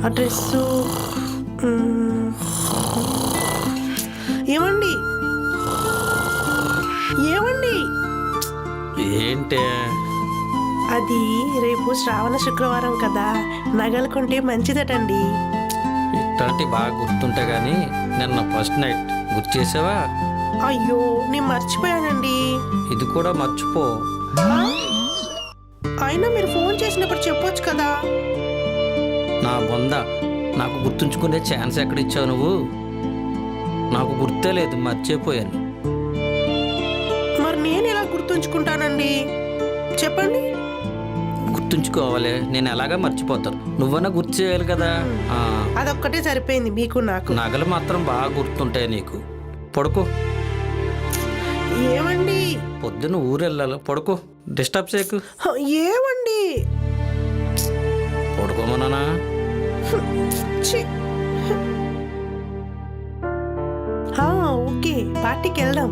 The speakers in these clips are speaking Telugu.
ఆ డ్రెస్సు ఏమండి ఏమండి ఏంటే? అది రేపు శ్రావణ శుక్రవారం కదా, నగలు కొంటే మంచిదటండి. ఇట్లాంటి బాగా గుర్తుంటే గానీ నిన్న ఫస్ట్ నైట్ గుర్తు చేసావా? అయ్యో నేను మర్చిపోయానండి. ఇది కూడా మర్చిపో. ఆ? అయినా మీరు ఫోన్ చేసినప్పుడు చెప్పొచ్చు కదా. నా బొంద, నాకు గుర్తుంచుకునే ఛాన్స్ ఎక్కడ ఇచ్చావు నువ్వు? నాకు గుర్తే లేదు, మర్చిపోయాను. మరి నేను ఎలా గుర్తుంచుకుంటానండి చెప్పండి. గుర్తుంచుకోవాలి, నేను ఎలాగా మర్చిపోతాను, నువ్వన్నా గుర్తు చేయాలి కదా. అదొక్కటే సరిపోయింది మీకు నాకు. నగలు మాత్రం బాగా గుర్తుంటాయి నీకు. పడుకో. ఏమండి పొద్దున్న ఊరు వెళ్ళాలి, పడుకో. డిస్టర్బ్ చేయకు. ఏమండి పడుకోమన్నానా? ఛీ. ఓకే, పార్టీకి వెళ్దాం.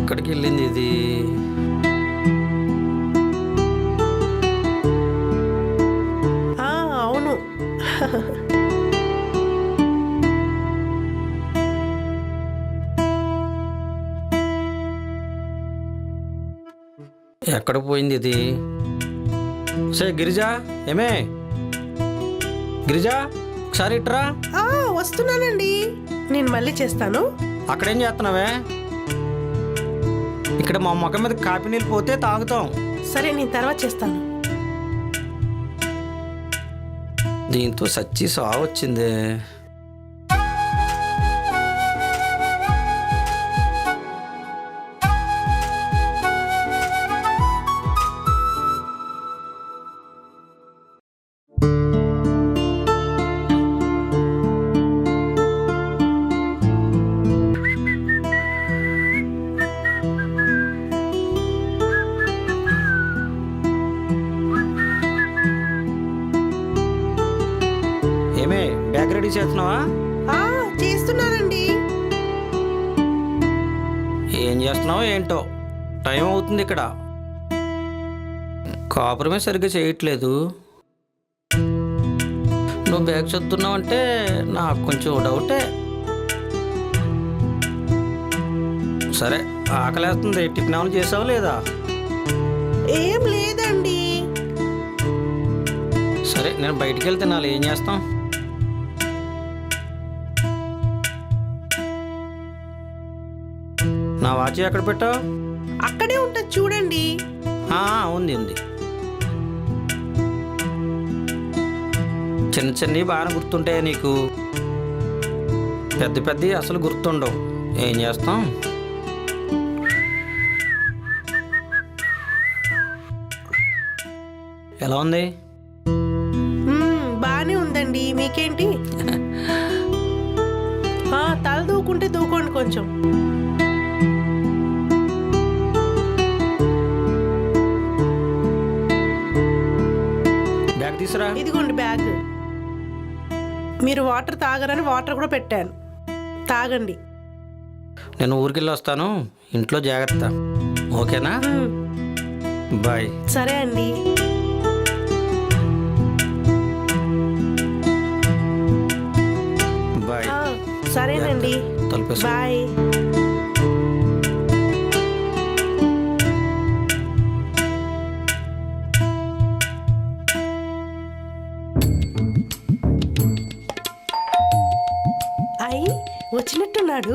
ఇక్కడికి వెళ్ళింది ఇది. అవును. ఎక్కడ పోయింది ఇది? సే గిరిజా, ఏమే గిరిజా, ఒకసారి ఇట్రా. వస్తున్నానండి, నేను మళ్ళీ చేస్తాను. అక్కడేం చేస్తున్నావే? ఇక్కడ మా మొక్క మీద కాపీ నీళ్ళు పోతే తాగుతాం. సరే, నేను తర్వాత చేస్తాను. దీంతో సచ్చి సావు వచ్చింది. ఏమే, బ్యాగ్ రెడీ చేస్తున్నావా? చేస్తున్నానండి. ఏం చేస్తున్నావో ఏంటో, టైం అవుతుంది ఇక్కడ. కాపురమే సరిగ్గా చేయట్లేదు. నువ్వు బ్యాగ్ చదువుతున్నావు అంటే నాకు కొంచెం డౌటే. సరే, ఆకలేస్తుంది, టిఫిన్ ఏమైనా చేసావా లేదా? ఏం లేదండి. సరే, నేను బయటికి వెళ్తే నాలుగు ఏం చేస్తాం? నా వాచ్ ఎక్కడ పెట్టావు? అక్కడే ఉంటుంది చూడండి. ఉంది ఉంది. చిన్న చిన్నవి బాగా గుర్తుంటాయి నీకు, పెద్ద పెద్దవి అసలు గుర్తుండవు. ఏం చేస్తాం? ఎలా ఉంది? బానే ఉందండి. మీకేంటి? తల దూకుంటే దూకోండి కొంచెం. బ్యాగ్ తీసురా. ఇదిగోండి బ్యాగ్. మీరు వాటర్ తాగరని వాటర్ కూడా పెట్టాను, తాగండి. నేను ఊరికి వెళ్ళి వస్తాను, ఇంట్లో జాగ్రత్త, ఓకేనా? బాయ్. సరే అండి. బాయ్. సరేనండి, బాయ్. వచ్చినట్టున్నాడు.